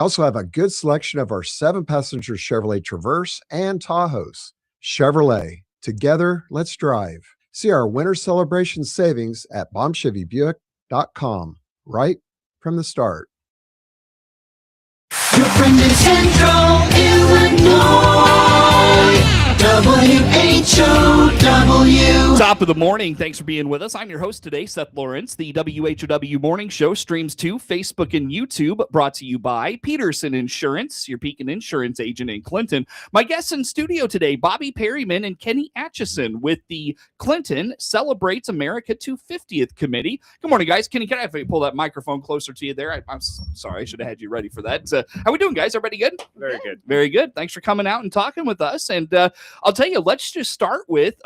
Also have a good selection of our 7-passenger Chevrolet Traverse and Tahoes. Chevrolet, together, let's drive. See our winter celebration savings at bombchevybuick.com right from the start. Your friend in Central Illinois, WHOW. Top of the morning. Thanks for being with us. I'm your host today, Seth Lawrence. The WHOW Morning Show streams to Facebook and YouTube, brought to you by Peterson Insurance, your Pekin Insurance agent in Clinton. My guests in studio today, Bobbi Perryman and Kenny Atchison with the Clinton Celebrates America 250th Committee. Good morning, guys. Kenny, can I have you pull that microphone closer to you there? I'm sorry, I should have had you ready for that. How we doing, guys? Everybody good? Very good. Very good. Thanks for coming out and talking with us. And I'll tell you, let's just start with,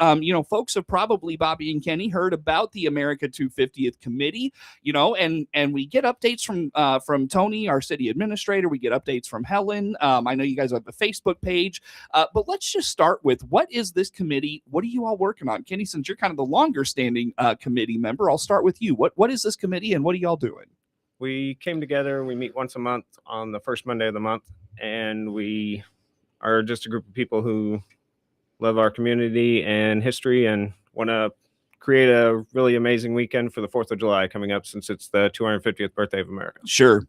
folks have probably, Bobbi and Kenny, heard about the America 250th Committee, and we get updates from Tony, our city administrator. We get updates from Helen. I know you guys have a Facebook page, but let's just start with, what is this committee? What are you all working on? Kenny, since you're kind of the longer standing committee member, I'll start with you. What is this committee and what are y'all doing? We came together. We meet once a month on the first Monday of the month, and we are just a group of people who love our community and history and want to create a really amazing weekend for the 4th of July coming up, since it's the 250th birthday of America. Sure.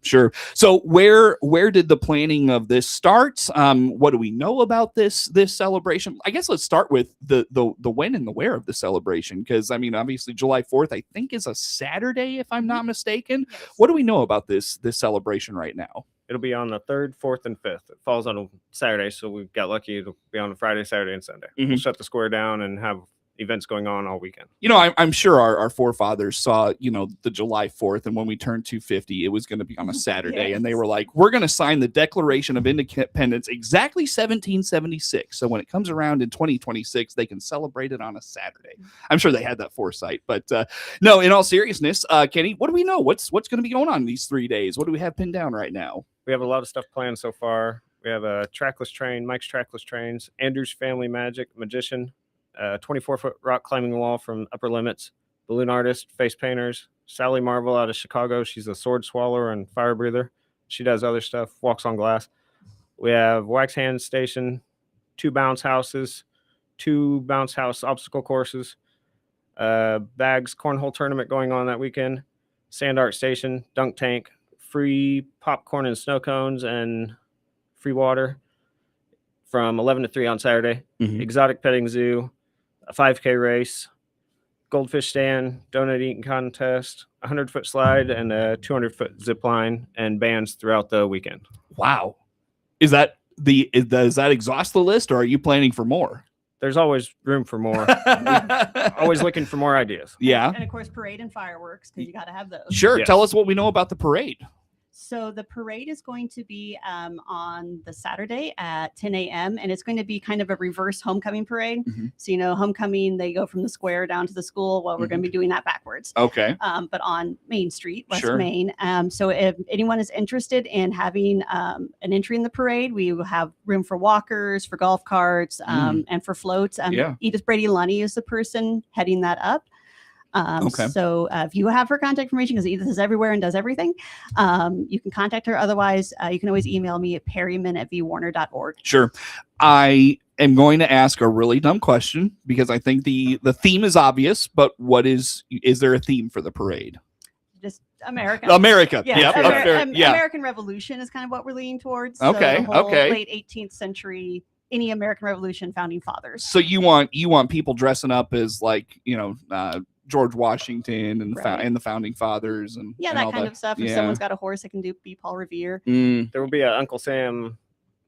So where did the planning of this start? What do we know about this celebration? I guess let's start with the when and the where of the celebration, because obviously July 4th, I think, is a Saturday, if I'm not mistaken. Yes. What do we know about this celebration right now? It'll be on the 3rd, 4th, and 5th. It falls on a Saturday, so we got lucky. It'll be on a Friday, Saturday, and Sunday. Mm-hmm. We'll shut the square down and have events going on all weekend. I'm sure our forefathers saw, the July 4th, and when we turned 250, it was going to be on a Saturday. Yes. And they were like, we're going to sign the Declaration of Independence exactly 1776. So when it comes around in 2026, they can celebrate it on a Saturday. I'm sure they had that foresight. But no, in all seriousness, Kenny, what do we know? What's going to be going on these 3 days? What do we have pinned down right now? We have a lot of stuff planned so far. We have a trackless train, Mike's Trackless Trains, Andrew's Family Magic, Magician, 24-foot rock climbing wall from Upper Limits, balloon artist, face painters, Sally Marvel out of Chicago. She's a sword swallower and fire breather. She does other stuff, walks on glass. We have wax hand station, 2 bounce houses, 2 bounce house obstacle courses, bags cornhole tournament going on that weekend, sand art station, dunk tank, free popcorn and snow cones, and free water from 11 to 3 on Saturday. Mm-hmm. Exotic petting zoo, a 5K race, goldfish stand, donut eating contest, a 100-foot slide, and a 200-foot zip line, and bands throughout the weekend. Wow. Does that exhaust the list, or are you planning for more? There's always room for more. Always looking for more ideas. Yeah. And of course, parade and fireworks, because you got to have those. Sure. Yes. Tell us what we know about the parade. So the parade is going to be on the Saturday at 10 a.m. and it's going to be kind of a reverse homecoming parade. Mm-hmm. So, homecoming, they go from the square down to the school. Well, we're going to be doing that backwards. Okay. But on Main Street, West Sure. Main. So if anyone is interested in having an entry in the parade, we will have room for walkers, for golf carts, and for floats. Edith Brady Lunny is the person heading that up. Okay. So if you have her contact information, because Edith is everywhere and does everything, you can contact her. Otherwise, you can always email me at perryman@vwarner.org. Sure. I am going to ask a really dumb question, because I think the theme is obvious, but is there a theme for the parade? Just America. Yeah. Yep. American Revolution is kind of what we're leaning towards. Okay. So the whole late 18th century, any American Revolution founding fathers. So you want people dressing up as George Washington and the founding fathers and that kind of stuff. If someone's got a horse, it can be Paul Revere. There will be an Uncle Sam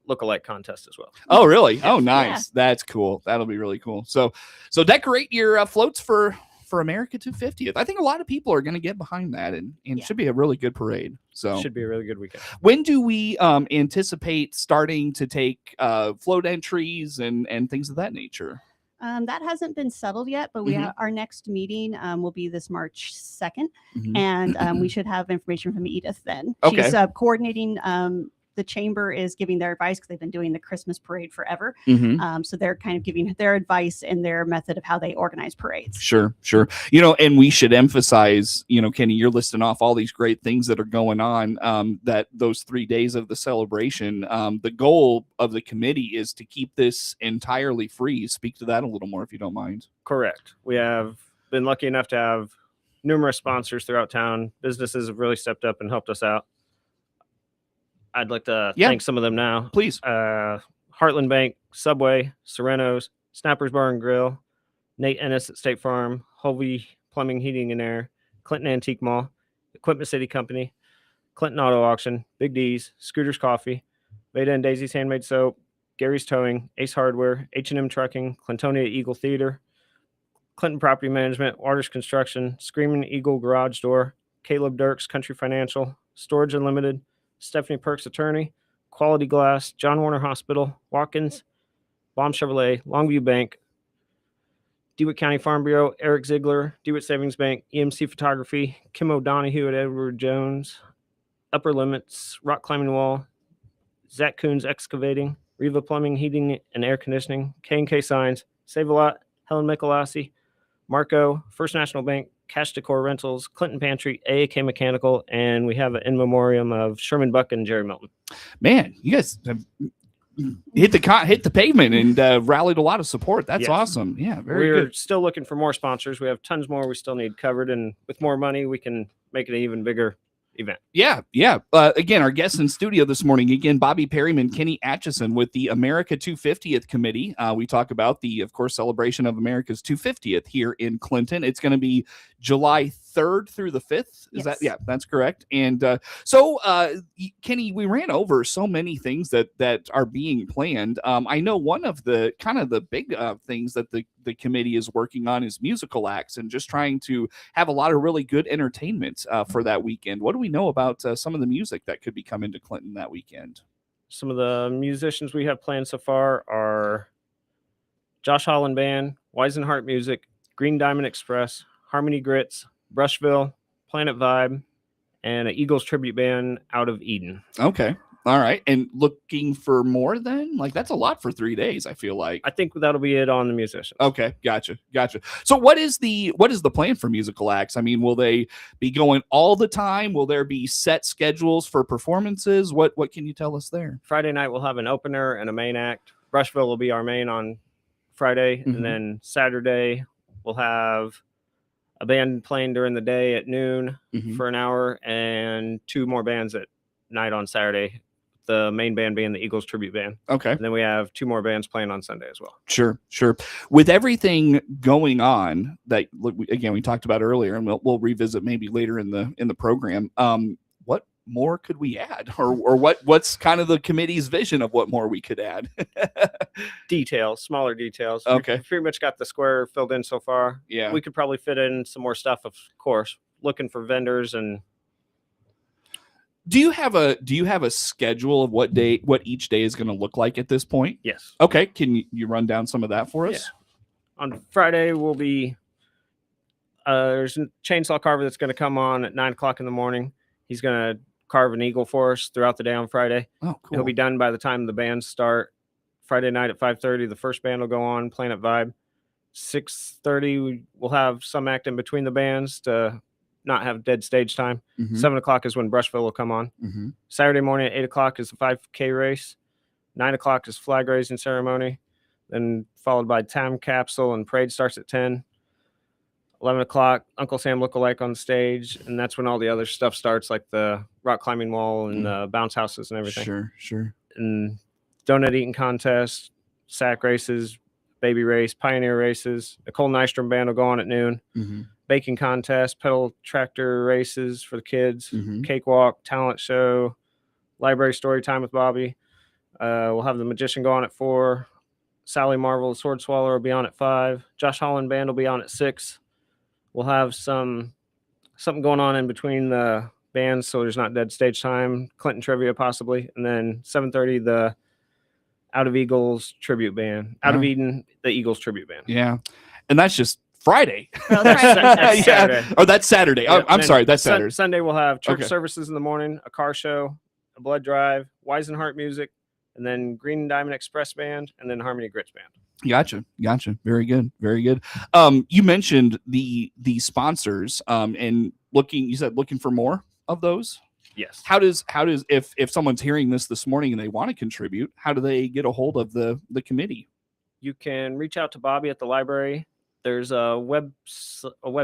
lookalike contest as well. Oh, really? Oh, nice. Yeah. That's cool. That'll be really cool. So decorate your floats for America 250th. I think a lot of people are going to get behind that, and it should be a really good parade. So should be a really good weekend. When do we anticipate starting to take float entries and things of that nature? That hasn't been settled yet, but our next meeting will be this March 2nd, and we should have information from Edith then. Okay. She's coordinating the chamber is giving their advice because they've been doing the Christmas parade forever. Mhm. So they're kind of giving their advice and their method of how they organize parades. Sure. And we should emphasize, Kenny, you're listing off all these great things that are going on, that those 3 days of the celebration, the goal of the committee is to keep this entirely free. Speak to that a little more, if you don't mind. Correct. We have been lucky enough to have numerous sponsors throughout town. Businesses have really stepped up and helped us out. I'd like to thank some of them now. Please. Heartland Bank, Subway, Sereno's, Snappers Bar and Grill, Nate Ennis at State Farm, Hovey Plumbing, Heating and Air, Clinton Antique Mall, Equipment City Company, Clinton Auto Auction, Big D's, Scooters Coffee, Veda and Daisy's Handmade Soap, Gary's Towing, Ace Hardware, H&M Trucking, Clintonia Eagle Theater, Clinton Property Management, Waters Construction, Screaming Eagle Garage Door, Caleb Dirks Country Financial, Storage Unlimited, Stephanie Perks Attorney, Quality Glass, John Warner Hospital, Watkins, Baum Chevrolet, Longview Bank, DeWitt County Farm Bureau, Eric Ziegler, DeWitt Savings Bank, EMC Photography, Kim O'Donohue at Edward Jones, Upper Limits, Rock Climbing Wall, Zach Coons Excavating, Riva Plumbing, Heating and Air Conditioning, K&K Signs, Save a Lot, Helen Michelassi, Marco, First National Bank, Cash Decor Rentals, Clinton Pantry, AAK Mechanical, and we have an in memoriam of Sherman Buck and Jerry Milton. Man, you guys have hit the pavement and rallied a lot of support. That's awesome. Yeah, We're good. still looking for more sponsors. We have tons more we still need covered, and with more money, we can make it an even bigger event. Yeah. Again, our guests in studio this morning, Bobbi Perryman, Kenny Atchison with the America 250th Committee. We talk about the, of course, celebration of America's 250th here in Clinton. It's going to be July 3rd through the 5th. Is that? Yeah, that's correct. And so, Kenny, we ran over so many things that are being planned. I know one of the kind of the big things that the committee is working on is musical acts and just trying to have a lot of really good entertainment for that weekend. What do we know about some of the music that could be coming to Clinton that weekend? Some of the musicians we have planned so far are Josh Holland Band, Weisenhart Music, Green Diamond Express, Harmony Grits, Brushville, Planet Vibe, and an Eagles tribute band out of Eden. Okay. All right. And looking for more then? Like, that's a lot for 3 days, I feel like. I think that'll be it on the musicians. Okay. Gotcha. So what is the plan for musical acts? I mean, will they be going all the time? Will there be set schedules for performances? What can you tell us there? Friday night, we'll have an opener and a main act. Brushville will be our main on Friday. Mm-hmm. And then Saturday, we'll have a band playing during the day at noon for an hour and two more bands at night on Saturday. The main band being the Eagles tribute band. Okay. And then we have two more bands playing on Sunday as well. Sure. With everything going on that, again, we talked about earlier, and we'll revisit maybe later in the program. What more could we add, or what's kind of the committee's vision of what more we could add? Smaller details. Okay. We've pretty much got the square filled in so far. Yeah. We could probably fit in some more stuff, of course, looking for vendors. And Do you have a schedule of what each day is going to look like at this point? Yes. Okay. Can you run down some of that for us? Yeah. On Friday, we'll be there's a chainsaw carver that's going to come on at 9:00 in the morning. He's going to carve an eagle for us throughout the day on Friday. Oh, cool. He'll be done by the time the bands start. Friday night at 5:30, the first band will go on, Planet Vibe. 6:30, we'll have some act in between the bands to not have dead stage time. 7:00 is when Brushville will come on. Saturday morning at 8:00 is the 5K race. 9:00 is flag raising ceremony. Then followed by time capsule, and parade starts at 10. 11:00, Uncle Sam lookalike on stage, and that's when all the other stuff starts, like the rock climbing wall and the bounce houses and everything. Sure. And donut eating contest, sack races, baby race, pioneer races. Nicole Nystrom band will go on at noon. Baking contest, pedal tractor races for the kids, cakewalk, talent show, library story time with Bobbi. We'll have the magician go on at 4. Sally Marvel, the sword swallower, will be on at 5. Josh Holland band will be on at 6. We'll have something going on in between the bands, so there's not dead stage time. Clinton trivia possibly, and then 7:30 the Out of Eagles tribute band. Out of Eden, the Eagles tribute band. Yeah, and that's just Friday. Oh, that's That's Saturday. Oh, that's Saturday. Yeah, I'm sorry, that's Saturday. Sunday we'll have church services in the morning, a car show, a blood drive, Weisenheart Music, and then Green Diamond Express Band, and then Harmony Grits Band. Gotcha. Very good. You mentioned the sponsors, and you said looking for more of those. Yes. How does if someone's hearing this morning and they want to contribute, how do they get a hold of the committee? You can reach out to Bobbi at the library. There's a web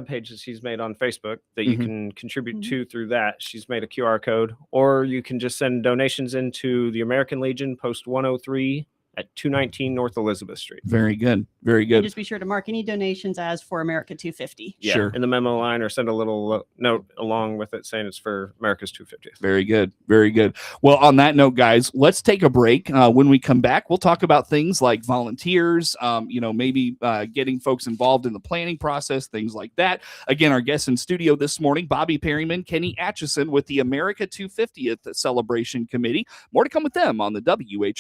page that she's made on Facebook that you can contribute to through that. She's made a QR code, or you can just send donations into the American Legion, Post 103 at 219 North Elizabeth Street. Very good. And just be sure to mark any donations as for America 250. Yeah, sure. In the memo line, or send a little note along with it saying it's for America's 250th. Very good. Well, on that note, guys, let's take a break. When we come back, we'll talk about things like volunteers, maybe getting folks involved in the planning process, things like that. Again, our guests in studio this morning, Bobbi Perryman, Kenny Atchison with the America 250th Celebration Committee. More to come with them on the WHOW Morning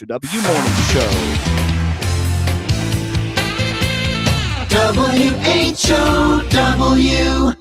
Show. WHOW.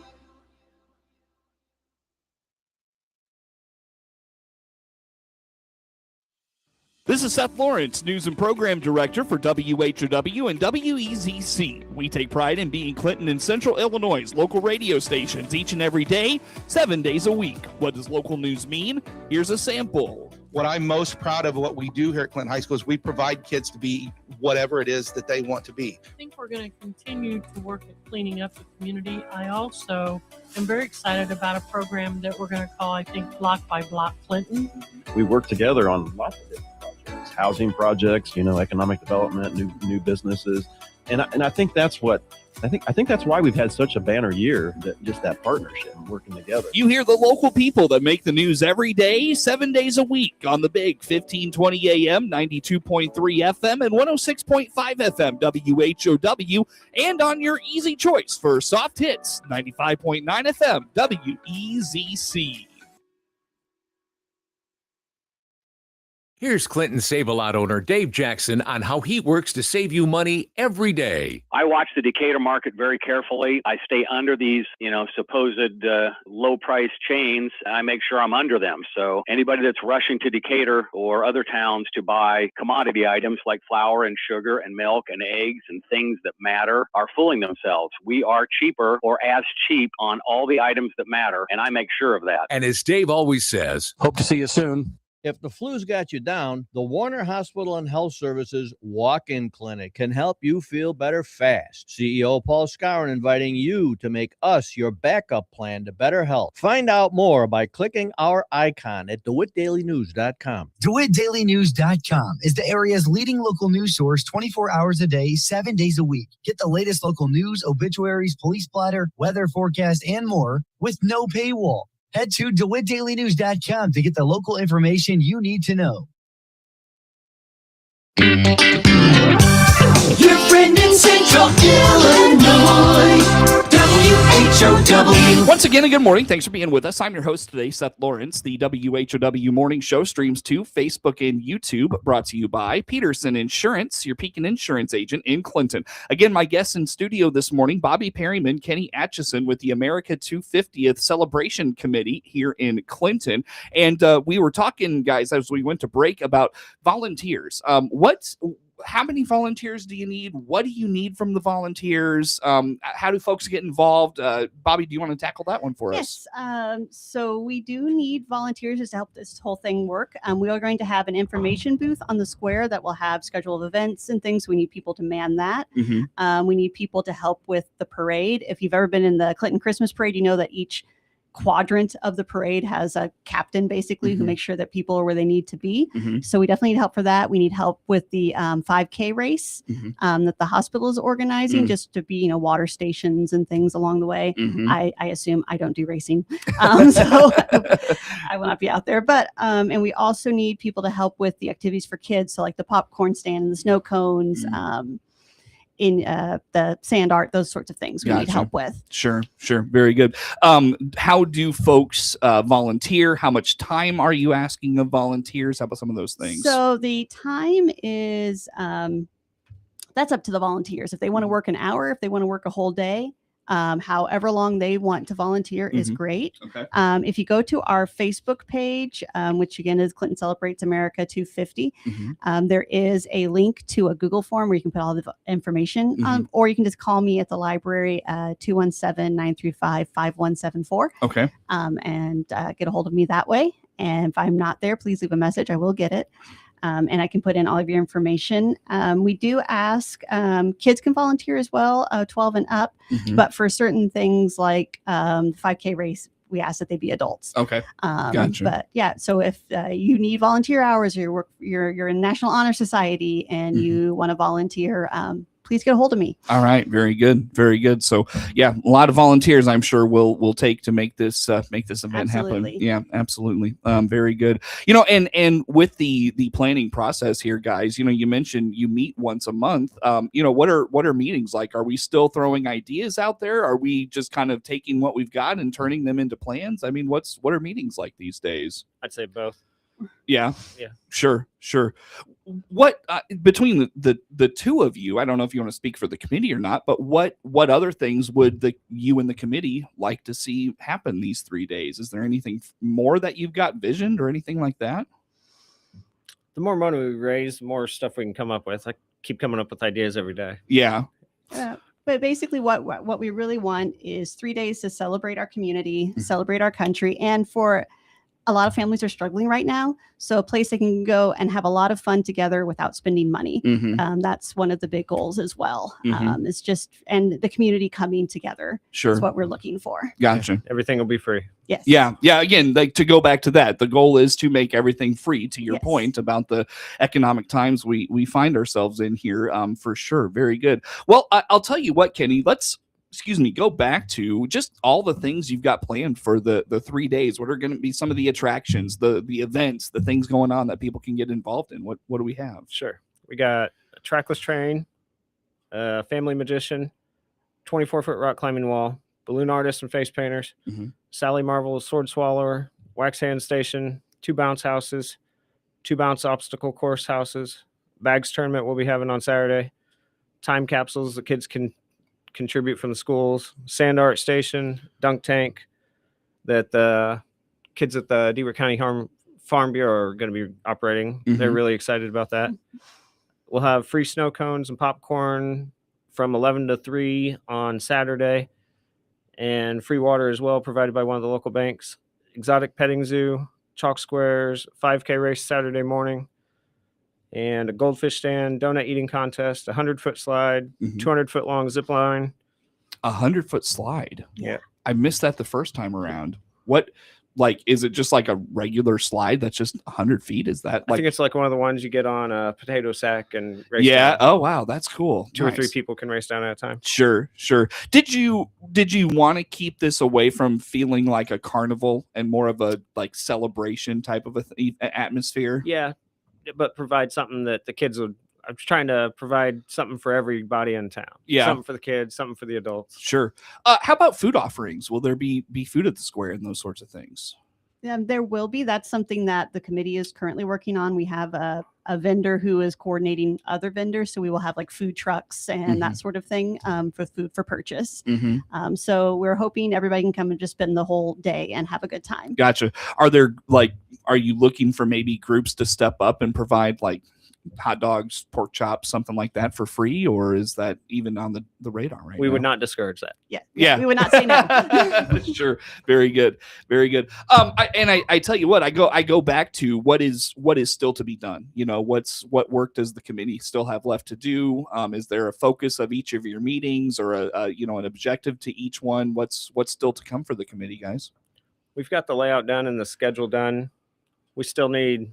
This is Seth Lawrence, News and Program Director for WHOW and WEZC. We take pride in being Clinton and Central Illinois' local radio stations each and every day, 7 days a week. What does local news mean? Here's a sample. What I'm most proud of what we do here at Clinton High School is we provide kids to be whatever it is that they want to be. I think we're going to continue to work at cleaning up the community. I also am very excited about a program that we're going to call, I think, Block by Block Clinton. We work together on lots of different projects, housing projects, economic development, new businesses. And I think that's what I think that's why we've had such a banner year, that partnership and working together. You hear the local people that make the news every day, 7 days a week on the big 1520 AM, 92.3 FM, and 106.5 FM WHOW, and on your easy choice for soft hits, 95.9 FM WEZC. Here's Clinton Save-A-Lot owner Dave Jackson on how he works to save you money every day. I watch the Decatur market very carefully. I stay under these, supposed low-price chains. I make sure I'm under them. So anybody that's rushing to Decatur or other towns to buy commodity items like flour and sugar and milk and eggs and things that matter are fooling themselves. We are cheaper or as cheap on all the items that matter, and I make sure of that. And as Dave always says, hope to see you soon. If the flu's got you down, the Warner Hospital and Health Services Walk-In Clinic can help you feel better fast. CEO Paul Skowron inviting you to make us your backup plan to better health. Find out more by clicking our icon at DeWittDailyNews.com. DeWittDailyNews.com is the area's leading local news source 24 hours a day, 7 days a week. Get the latest local news, obituaries, police splatter, weather forecast, and more with no paywall. Head to DeWittDailyNews.com to get the local information you need to know. Your friend in Central Illinois, WHOW. Once again, good morning. Thanks for being with us. I'm your host today, Seth Lawrence. The WHOW Morning Show streams to Facebook and YouTube, brought to you by Peterson Insurance, your Pekin Insurance agent in Clinton. Again, my guests in studio this morning, Bobbi Perryman, Kenny Atchison with the America 250th Celebration Committee here in Clinton. And we were talking, guys, as we went to break about volunteers. How many volunteers do you need? What do you need from the volunteers? How do folks get involved? Bobbi, do you want to tackle that one for us? Yes. So we do need volunteers just to help this whole thing work. We are going to have an information booth on the square that will have scheduled events and things. We need people to man that. We need people to help with the parade. If you've ever been in the Clinton Christmas parade, you know that each quadrant of the parade has a captain basically who makes sure that people are where they need to be. So we definitely need help for that. We need help with the 5K race that the hospital is organizing, just to be, water stations and things along the way. I assume I don't do racing, so I will not be out there. But and we also need people to help with the activities for kids, so like the popcorn stand and the snow cones. In the sand art, those sorts of things we need help with. Sure. Very good. How do folks volunteer? How much time are you asking of volunteers? How about some of those things? So the time is, that's up to the volunteers. If they want to work an hour, if they want to work a whole day, However long they want to volunteer is great. Okay. If you go to our Facebook page, which again is Clinton Celebrates America 250, there is a link to a Google form where you can put all the information, or you can just call me at the library, 217-935-5174. Okay. And get a hold of me that way. And if I'm not there, please leave a message. I will get it. And I can put in all of your information. We do ask kids can volunteer as well, 12 and up, but for certain things like the 5K race, we ask that they be adults. Okay. Gotcha. But yeah, so if you need volunteer hours, or you're in National Honor Society and you want to volunteer, please get a hold of me. All right. Very good. Very good. So yeah, a lot of volunteers I'm sure will take to make this event happen. Yeah, absolutely. Very good. And with the planning process here, guys, you mentioned you meet once a month. What are meetings like? Are we still throwing ideas out there? Are we just kind of taking what we've got and turning them into plans? I mean, what are meetings like these days? I'd say both. Yeah. Yeah. Sure. What between the two of you, I don't know if you want to speak for the committee or not, but what other things would you and the committee like to see happen these 3 days? Is there anything more that you've got visioned or anything like that? The more money we raise, the more stuff we can come up with. I keep coming up with ideas every day. Yeah. But basically what we really want is 3 days to celebrate our community, celebrate our country, and for a lot of families are struggling right now. So a place they can go and have a lot of fun together without spending money. That's one of the big goals as well. It's just, and the community coming together is what we're looking for. Gotcha. Everything will be free. Yes. Yeah. Again, like to go back to that, the goal is to make everything free, to your point about the economic times we find ourselves in here, for sure. Very good. Well, I'll tell you what, Kenny, go back to just all the things you've got planned for the 3 days. What are going to be some of the attractions, the events, the things going on that people can get involved in? What do we have? Sure. We got a trackless train, a family magician, 24-foot rock climbing wall, balloon artists and face painters, Sally Marvel sword swallower, wax hand station, 2 bounce houses, 2 bounce obstacle course houses, bags tournament we'll be having on Saturday, time capsules the kids can contribute from the schools, sand art station, dunk tank that the kids at the Deaver County Farm Bureau are going to be operating. They're really excited about that. We'll have free snow cones and popcorn from 11 to 3 on Saturday, and free water as well provided by one of the local banks. Exotic petting zoo, chalk squares, 5K race Saturday morning, and a goldfish stand, donut eating contest, 100-foot slide, 200-foot long zip line. 100-foot slide. Yeah. I missed that the first time around. What, is it just like a regular slide that's just 100 feet? Is that I think it's like one of the ones you get on a potato sack and race down. down. Oh, wow. That's cool. 2 or 3 people can race down at a time. Sure. Did you want to keep this away from feeling like a carnival and more of a celebration type of atmosphere? Yeah. But provide something that the kids would. I'm trying to provide something for everybody in town. Yeah. Something for the kids, something for the adults. Sure. How about food offerings? Will there be food at the square and those sorts of things? There will be. That's something that the committee is currently working on. We have a vendor who is coordinating other vendors. So we will have food trucks and that sort of thing for food for purchase. So we're hoping everybody can come and just spend the whole day and have a good time. Gotcha. Are you looking for maybe groups to step up and provide hot dogs, pork chops, something like that for free, or is that even on the radar right We now? would not discourge that. Yeah. We would not say no. Sure. Very good. I tell you what, I go back to what is still to be done. What work does the committee still have left to do? Is there a focus of each of your meetings or an objective to each one? What's still to come for the committee, guys? We've got the layout done and the schedule done. We still need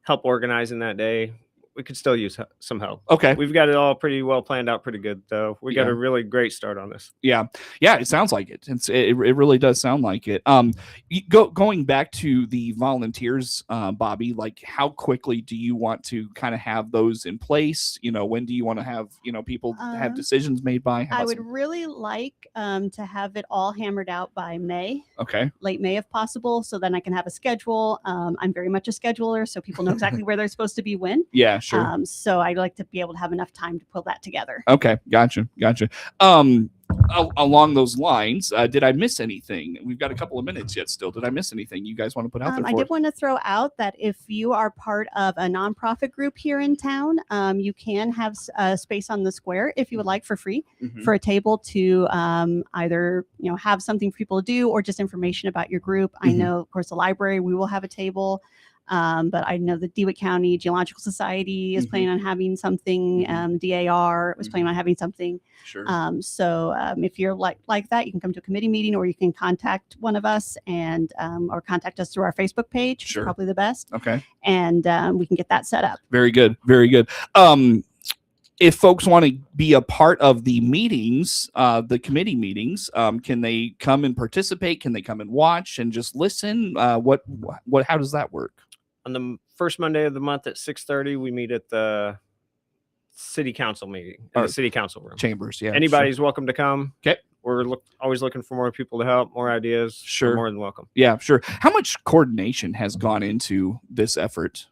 help organizing that day. We could still use some help. Okay. We've got it all pretty well planned out pretty good, though. We got a really great start on this. Yeah. It sounds like it. It really does sound like it. Going back to the volunteers, Bobbi, how quickly do you want to kind of have those in place? When do you want to have, people have decisions made by? I would really like to have it all hammered out by May. Okay. Late May if possible. So then I can have a schedule. I'm very much a scheduler, so people know exactly where they're supposed to be when. Yeah. Sure. So I'd like to be able to have enough time to pull that together. Okay. Gotcha. along those lines, did I miss anything? We've got a couple of minutes yet still. Did I miss anything you guys want to put out there? I did want to throw out that if you are part of a nonprofit group here in town, you can have space on the square if you would like for free for a table to either have something for people to do or just information about your group. I know, of course, the library, we will have a table. But I know the DeWitt County Geological Society is planning on having something. DAR was planning on having something. Sure. So if you're like that, you can come to a committee meeting, or you can contact one of us and or contact us through our Facebook page. Sure. Probably the best. Okay. And we can get that set up. Very good. Very good. If folks want to be a part of the meetings, the committee meetings, can they come and participate? Can they come and watch and just listen? How does that work? On the first Monday of the month at 6:30, we meet at the city council meeting in the city council room. Chambers, yeah. Anybody's welcome to come. Okay. We're always looking for more people to help, more ideas. Sure. You're more than welcome. Yeah, sure. How much coordination has gone into this effort?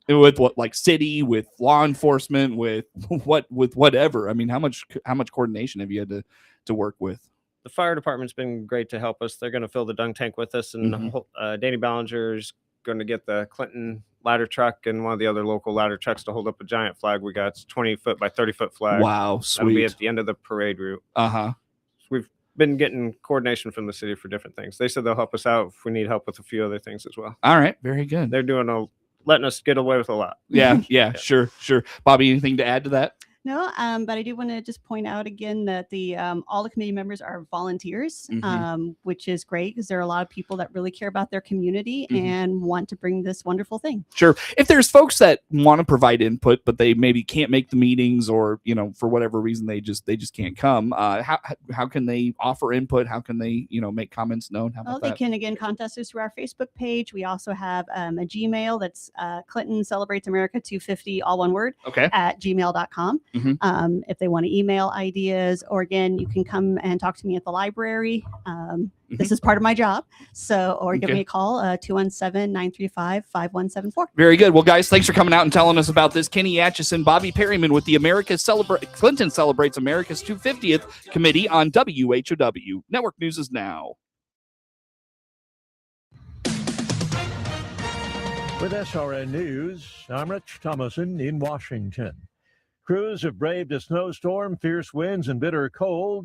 With what, like city, with law enforcement, with whatever? I mean, how much coordination have you had to work with? The fire department's been great to help us. They're going to fill the dunk tank with us, and Danny Ballinger's going to get the Clinton ladder truck and one of the other local ladder trucks to hold up a giant flag we got. It's 20-foot by 30-foot flag. Wow, sweet. That'll be at the end of the parade route. We've been getting coordination from the city for different things. They said they'll help us out if we need help with a few other things as well. All right, very good. They're letting us get away with a lot. Yeah. Sure. Bobbi, anything to add to that? No, but I do want to just point out again that all the committee members are volunteers, which is great because there are a lot of people that really care about their community and want to bring this wonderful thing. Sure. If there's folks that want to provide input, but they maybe can't make the meetings, or for whatever reason they just can't come, how can they offer input? How can they make comments known? How about They that? can again contact us through our Facebook page. We also have a Gmail that's Clinton Celebrates America 250, all one word, at gmail.com. If they want to email ideas, or again, you can come and talk to me at the library. This is part of my job. Or give me a call, 217-935-5174. Very good. Well, guys, thanks for coming out and telling us about this. Kenny Atchison, Bobbi Perryman with the Clinton Celebrates America's 250th Committee on WHOW. Network News is now. With SRN News, I'm Rich Thomason in Washington. Crews have braved a snowstorm, fierce winds, and bitter cold.